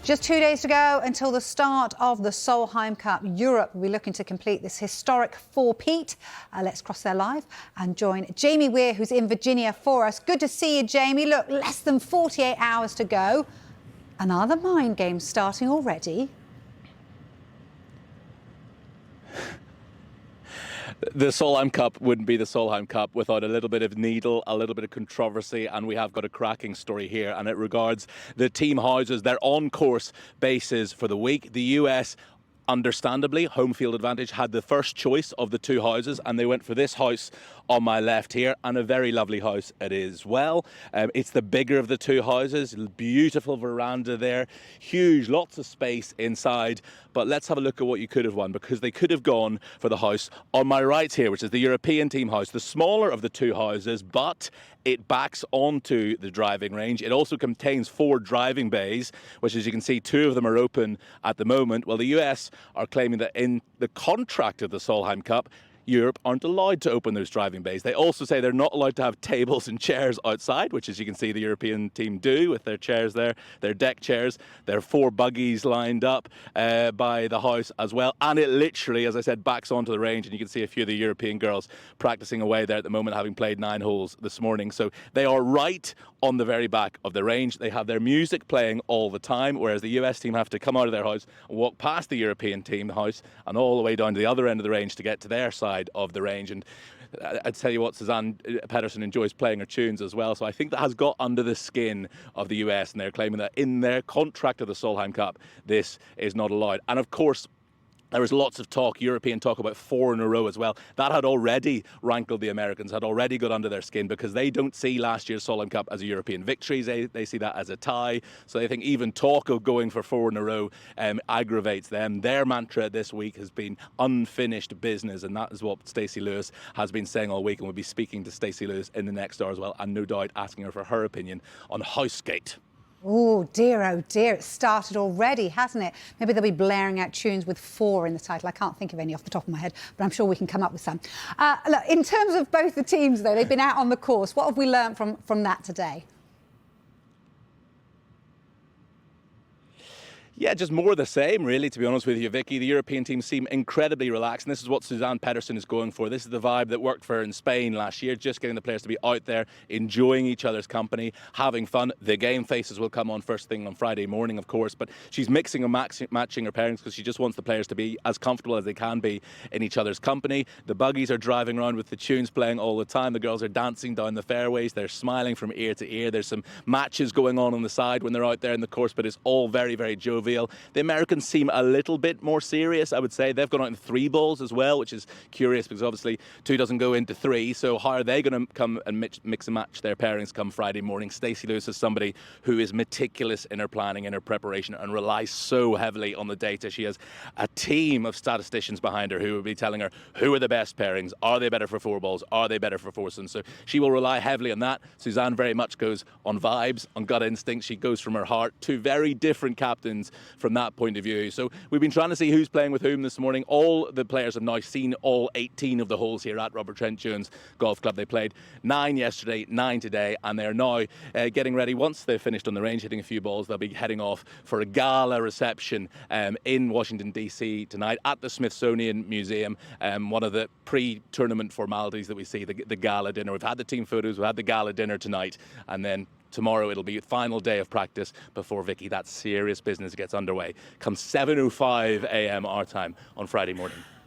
Just 2 days to go until the start of the Solheim Cup. Europe will be looking to complete this historic four-peat. Let's cross there live and join Jamie Weir, who's in Virginia for us. Good to see you, Jamie. Look, less than 48 hours to go. And are the mind games starting already? The Solheim Cup wouldn't be the Solheim Cup without a little bit of needle, a little bit of controversy, and we have got a cracking story here, and it regards the team houses. Their on-course bases for the week. The US, understandably, home field advantage, had the first choice of the two houses, and they went for this house on my left here, and a very lovely house it is. Well, it's the bigger of the two houses. Beautiful veranda there, huge, lots of space inside. But let's have a look at what you could have won, because they could have gone for the house on my right here, which is the European team house, the smaller of the two houses, but it backs onto the driving range. It also contains 4 driving bays, which, as you can see, 2 of them are open at the moment. Well, the US are claiming that in the contract of the Solheim Cup, Europe aren't allowed to open those driving bays. They also say they're not allowed to have tables and chairs outside, which, as you can see, the European team do with their chairs there, their deck chairs. There are 4 buggies lined up by the house as well. And it literally, as I said, backs onto the range. And you can see a few of the European girls practicing away there at the moment, having played 9 holes this morning. So they are right on the very back of the range. They have their music playing all the time, whereas the US team have to come out of their house and walk past the European team house and all the way down to the other end of the range to get to their side of the range. And I tell you what, Suzanne Pedersen enjoys playing her tunes as well, so I think that has got under the skin of the US, and they're claiming that in their contract of the Solheim Cup this is not allowed. And of course, there was lots of talk, European talk, about 4 in a row as well. That had already rankled the Americans, had already got under their skin, because they don't see last year's Solheim Cup as a European victory. They see that as a tie. So they think even talk of going for 4 in a row aggravates them. Their mantra this week has been unfinished business, and that is what Stacey Lewis has been saying all week. And we'll be speaking to Stacey Lewis in the next hour as well, and no doubt asking her for her opinion on Housegate. Oh dear, it started already, hasn't it? Maybe they'll be blaring out tunes with 4 in the title. I can't think of any off the top of my head, but I'm sure we can come up with some. Look, in terms of both the teams, though, they've been out on the course. What have we learned from that today? Yeah, just more of the same, really, to be honest with you, Vicky. The European team seem incredibly relaxed, and this is what Suzanne Pedersen is going for. This is the vibe that worked for her in Spain last year, just getting the players to be out there, enjoying each other's company, having fun. The game faces will come on first thing on Friday morning, of course, but she's mixing and matching her pairings because she just wants the players to be as comfortable as they can be in each other's company. The buggies are driving around with the tunes playing all the time. The girls are dancing down the fairways. They're smiling from ear to ear. There's some matches going on the side when they're out there in the course, but it's all very, very jovial. The Americans seem a little bit more serious, I would say. They've gone out in 3 balls as well, which is curious because obviously 2 doesn't go into 3. So how are they going to come and mix and match their pairings come Friday morning? Stacey Lewis is somebody who is meticulous in her planning, in her preparation, and relies so heavily on the data. She has a team of statisticians behind her who will be telling her who are the best pairings. Are they better for 4 balls? Are they better for foursomes? So she will rely heavily on that. Suzanne very much goes on vibes, on gut instinct. She goes from her heart. 2 very different captains from that point of view. So we've been trying to see who's playing with whom this morning. All the players have now seen all 18 of the holes here at Robert Trent Jones Golf Club. They played 9 yesterday, 9 today, and they're now getting ready. Once they've finished on the range, hitting a few balls, they'll be heading off for a gala reception in Washington, D.C. tonight at the Smithsonian Museum. One of the pre-tournament formalities that we see, the gala dinner. We've had the team photos, we've had the gala dinner tonight, and then tomorrow it'll be final day of practice before, Vicky, that serious business gets underway. Come 7:05 a.m. our time on Friday morning.